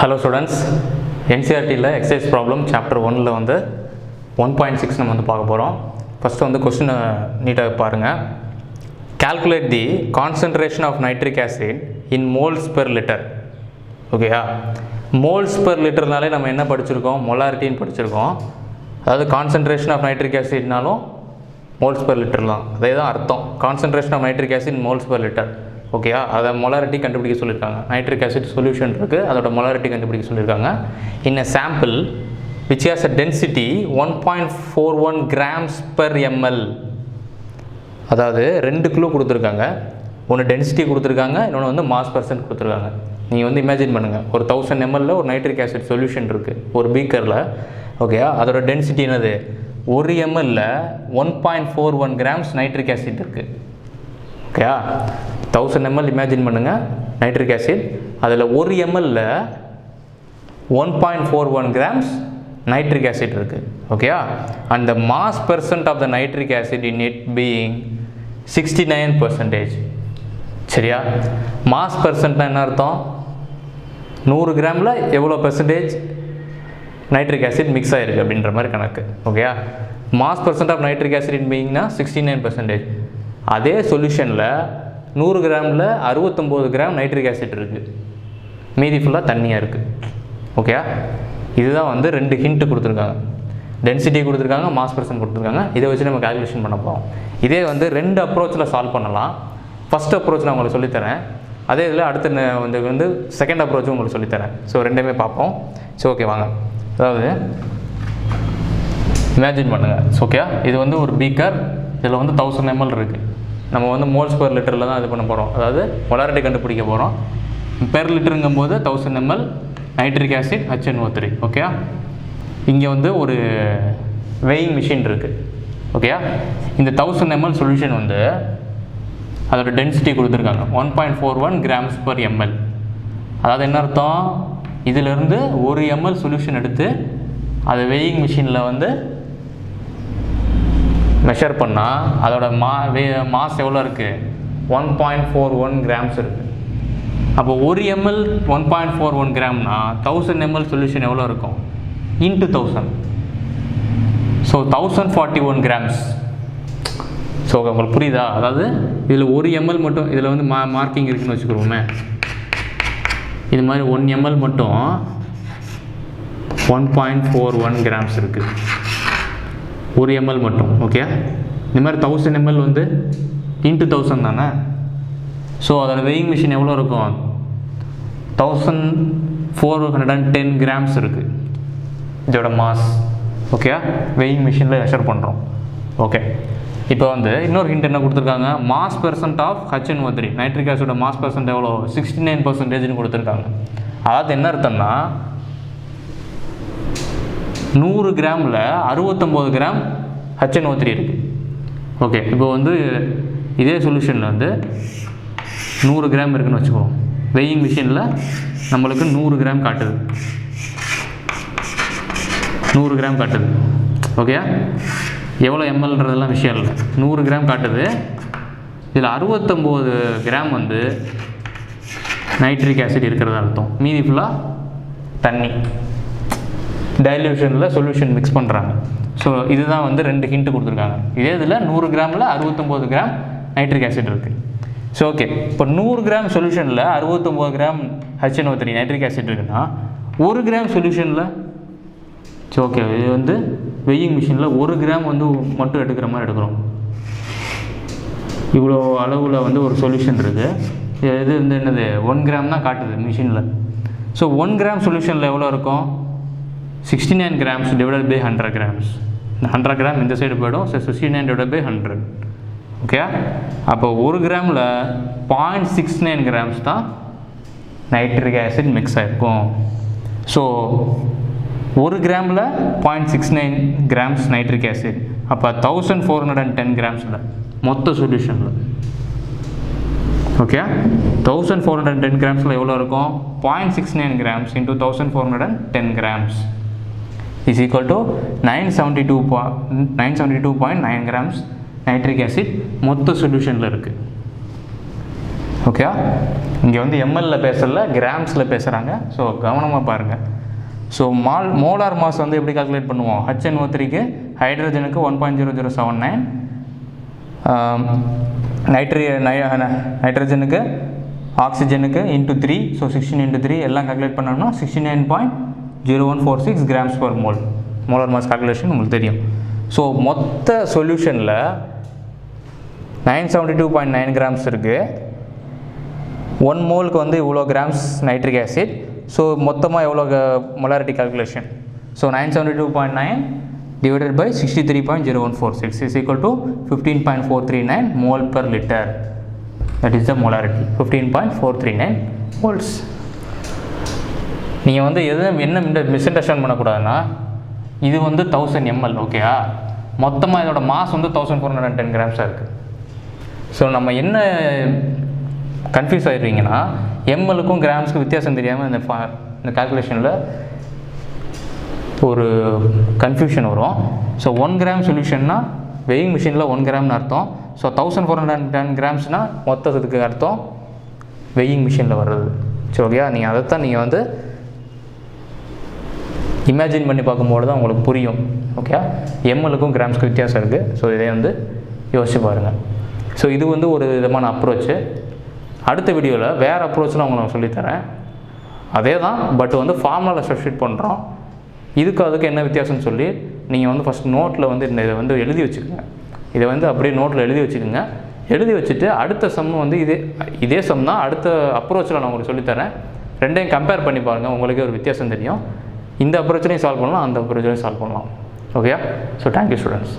Hello students, NCERT exercise problem chapter 1 வந்து 1.6 நம்ம வந்து பார்க்க போகிறோம். ஃபஸ்ட்டு வந்து கொஸ்டினை நீட்டாக பாருங்கள். Calculate the concentration of nitric acid in moles per liter. ஓகேயா, moles per literனாலே நம்ம என்ன படிச்சிருக்கோம், மொலாரிட்டின்னு படிச்சிருக்கோம். அதாவது கான்சன்ட்ரேஷன் ஆஃப் நைட்ரிக் ஆசிட்னாலும் மோல்ஸ் per liter தான், அதே தான் அர்த்தம். Concentration of nitric acid moles per liter. ஓகேயா, அதை மொலாரிட்டி கண்டுபிடிக்க சொல்லியிருக்காங்க. நைட்ரிக் ஆசிட் சொல்யூஷன் இருக்குது, அதோட மொலாரிட்டி கண்டுபிடிக்க சொல்லியிருக்காங்க. In a sample which has a density 1.41 grams per ml. அதாவது 2 கிலோ கொடுத்துருக்காங்க, ஒன்று டென்சிட்டி கொடுத்துருக்காங்க, இன்னொன்று வந்து மாஸ் பர்சன்ட் கொடுத்துருக்காங்க. நீங்கள் வந்து இமேஜின் பண்ணுங்கள், ஒரு 1000 ml ஒரு நைட்ரிக் ஆசிட் சொல்யூஷன் இருக்குது ஒரு பீக்கரில். ஓகேயா, அதோட டென்சிட்டி என்னது, 1 ml 1.41 கிராம்ஸ் நைட்ரிக் ஆசிட் இருக்குது. ஓகேயா, 1000 ml இமேஜின் பண்ணுங்கள் நைட்ரிக் ஆசிட், அதில் 1 ml 1.41 கிராம்ஸ் நைட்ரிக் ஆசிட் இருக்குது. ஓகேயா, and the mass percent of the nitric acid in it being 69%. சரியா, மாஸ் பெர்சன்ட்னா என்ன அர்த்தம், 100 கிராமில் எவ்வளோ பெர்சன்டேஜ் நைட்ரிக் ஆசிட் மிக்ஸ் ஆகிருக்கு அப்படின்ற மாதிரி கணக்கு. ஓகேயா, mass percent of nitric acid in பீயிங்னா 69%. அதே சொல்யூஷனில் 100 கிராமில் 69 கிராம் நைட்ரிக் ஆசிட் இருக்குது, மீதி ஃபுல்லாக தண்ணியாக இருக்குது. ஓகேயா, இதுதான் வந்து 2 ஹிண்ட்டு கொடுத்துருக்காங்க, டென்சிட்டி கொடுத்துருக்காங்க, மாஸ் பர்சன்ட் கொடுத்துருக்காங்க. இதை வச்சு நம்ம கால்குலேஷன் பண்ண போகிறோம். இதே வந்து 2 அப்ரோச்சில் சால்வ் பண்ணலாம். ஃபஸ்ட் அப்ரோச் நான் உங்களுக்கு சொல்லித்தரேன், அதே இதில் அடுத்த வந்து செகண்ட் அப்ரோச்சும் உங்களுக்கு சொல்லித்தரேன். ஸோ ரெண்டுமே பார்ப்போம். ஸோ ஓகே வாங்க, அதாவது இமேஜின் பண்ணுங்கள். ஓகே, இது வந்து ஒரு பீக்கர், இதில் வந்து 1000 ml இருக்குது. நம்ம வந்து மோல்ஸ் per லிட்டரில் தான் இது பண்ண போகிறோம், அதாவது மொலாரிட்டி கண்டுபிடிக்க போகிறோம். பெர் லிட்டருங்கும் போது 1000 ml nitric acid HNO3. Okay, இங்கே வந்து ஒரு வெயிங் மிஷின் இருக்குது. ஓகே, இந்த 1000 ml சொல்யூஷன் வந்து அதோட டென்சிட்டி கொடுத்துருக்காங்க 1.41 கிராம்ஸ் per ml. அதாவது என்ன அர்த்தம், இதிலிருந்து 1 ml சொல்யூஷன் எடுத்து அதை வெயிங் மிஷினில் வந்து மெஷர் பண்ணால் அதோட மாஸ் எவ்வளோ இருக்குது, 1.41 கிராம்ஸ் இருக்குது. அப்போ 1 ml 1.41 கிராம்னா 1000 ml சொல்யூஷன் எவ்வளோ இருக்கும், இன்ட்டு 1000. So 1041 grams. ஸோ உங்களுக்கு புரியுதா, அதாவது இதில் 1 ml மட்டும், இதில் வந்து மார்க்கிங் இருக்குதுன்னு வச்சுக்கிறோமே, இது மாதிரி 1 ml மட்டும் 1.41 கிராம்ஸ் இருக்குது, 1 ml மட்டும். ஓகே, இந்த மாதிரி 1000 ml வந்து இன்ட்டு 1000 தானே. ஸோ அதோட வெயிங் மிஷின் எவ்வளோ இருக்கும், 1410 கிராம்ஸ் இருக்குது இதோட மாஸ். ஓகே, வெயிங் மிஷினில் மெஷர் பண்ணுறோம். ஓகே, இப்போ வந்து இன்னொரு ஹிண்ட் என்ன கொடுத்துருக்காங்க, mass percent of HNO3 nitric ஆசிடோட மாஸ் பெர்சன்ட் எவ்வளோ, 69%ன்னு கொடுத்துருக்காங்க. அதாவது என்ன அர்த்தம்னா 100 கிராமில் 69 கிராம் HNO3 இருக்குது. ஓகே, இப்போ வந்து இதே சொல்யூஷனில் வந்து 100 கிராம் இருக்குதுன்னு வச்சுக்கோம், வெயிங் மிஷினில் நம்மளுக்கு 100 கிராம் காட்டுது, 100 கிராம் காட்டுது. ஓகே, எவ்வளோ எம்எல்ன்றதெல்லாம் விஷயம் இல்லை, 100 கிராம் காட்டுது. இதில் 69 கிராம் வந்து நைட்ரிக் ஆசிட் இருக்கிறதா அர்த்தம், மீதி ஃபுல்லாக தண்ணி, டைல்யூஷனில் சொல்யூஷன் மிக்ஸ் பண்ணுறாங்க. ஸோ இதுதான் வந்து 2 ஹிண்ட்டு கொடுத்துருக்காங்க. இதே இதில் 100 கிராமில் 69 கிராம் நைட்ரிக் ஆசிட் இருக்குது. ஸோ ஓகே, இப்போ 100 கிராம் சொல்யூஷனில் 69 கிராம் HNO3 நைட்ரிக் ஆசிட் இருக்குன்னா 1 கிராம் சொல்யூஷனில், ஸோ ஓகே, இது வந்து வெயிங் மிஷினில் 1 கிராம் வந்து மட்டும் எடுக்கிற மாதிரி எடுக்கிறோம். இவ்வளோ அளவில் வந்து ஒரு சொல்யூஷன் இருக்குது, இது வந்து என்னது 1 கிராம் தான் காட்டுது மிஷினில். ஸோ 1 கிராம் சொல்யூஷனில் எவ்வளோ இருக்கும், 69 grams divided by 100 grams. 100 gram இந்த சைடு போய்டும். So 69 divided by 100. ஓகே, அப்போ 1 கிராமில் 0.69 கிராம்ஸ் தான் நைட்ரிக் ஆசிட் மிக்ஸ் ஆகிருக்கும். ஸோ 1 கிராமில் 0.69 கிராம்ஸ் நைட்ரிக் ஆசிட், அப்போ 1410 கிராம்ஸில் மொத்த சொல்யூஷனில். ஓகே, 1410 கிராம்ஸில் எவ்வளோ இருக்கும், 0.69 grams into 1410 grams is equal to 972.9 grams nitric acid மொத்த சொல்யூஷனில் இருக்குது. ஓகே, இங்கே வந்து எம்எல்லில் பேசல, கிராம்ஸில் பேசுகிறாங்க. ஸோ கவனமாக பாருங்கள். ஸோ மோலார் மாஸ் வந்து எப்படி கால்குலேட் பண்ணுவோம்? HNO3க்கு ஹைட்ரஜனுக்கு 1.0079, நைட்ரஜனுக்கு ஆக்சிஜனுக்கு இன்ட்டு 3, ஸோ 16 × 3 எல்லாம் கால்குலேட் பண்ணோம்னா 69.0146 grams per mole. Molar mass calculation உங்களுக்கு தெரியும். ஸோ மொத்த சொல்யூஷனில் 972.9 grams இருக்குது. 1 மோலுக்கு வந்து இவ்வளோ கிராம்ஸ் நைட்ரிக் ஆசிட். ஸோ மொத்தமாக எவ்வளோ molarity calculation? So 972.9 divided by 63.0146 is equal to 15.439 mole per liter. That is the molarity, 15.439 moles. நீங்கள் வந்து என்ன மிஸ் அண்டர்ஸ்டாண்ட் பண்ணக்கூடாதுன்னா, இது வந்து 1000 ml, ஓகேயா? மொத்தமாக இதோட மாஸ் வந்து 1410 கிராம்ஸாக இருக்குது. ஸோ நம்ம என்ன கன்ஃபியூஸ் ஆகிடுவீங்கன்னா, எம்எல்லுக்கும் கிராம்ஸுக்கும் வித்தியாசம் தெரியாமல் இந்த கால்குலேஷனில் ஒரு கன்ஃபியூஷன் வரும். ஸோ 1 கிராம் சொல்யூஷன்னா வெயிங் மிஷினில் 1 கிராம்னு அர்த்தம். ஸோ 1410 கிராம்ஸ்னால் மொத்தத்துக்கு அர்த்தம் வெயிங் மிஷினில் வர்றது. சரி, ஓகே, நீங்கள் அதைத்தான் நீங்கள் வந்து இமேஜின் பண்ணி பார்க்கும்போது தான் உங்களுக்கு புரியும். ஓகே, எம்எல்லுக்கும் கிராம்ஸ்க்கு வித்தியாசம் இருக்குது. ஸோ இதை வந்து யோசிச்சு பாருங்கள். ஸோ இது வந்து ஒரு விதமான அப்ரோச்சு. அடுத்த வீடியோவில் வேறு அப்ரோச்சில் உங்களுக்கு சொல்லித்தரேன். அதே தான், பட் வந்து ஃபார்முலாவில் சப்ஸ்டிட் பண்ணுறோம். அதுக்கு என்ன வித்தியாசம்னு சொல்லி நீங்கள் வந்து ஃபஸ்ட் நோட்டில் வந்து இதை வந்து எழுதி வச்சுக்கோங்க. இதை வந்து அப்படியே நோட்டில் எழுதி வச்சுக்கோங்க. எழுதி வச்சுட்டு அடுத்த சம் வந்து இதே சம் தான் அடுத்த அப்ரோச்சில் நான் உங்களுக்கு சொல்லித்தரேன். ரெண்டையும் கம்பேர் பண்ணி பாருங்கள், உங்களுக்கே ஒரு வித்தியாசம் தெரியும். இந்த அப்ரோச்லையும் சால்வ் பண்ணலாம், அந்த அப்ரோச்லையும் சால்வ் பண்ணலாம். Okay, so thank you students.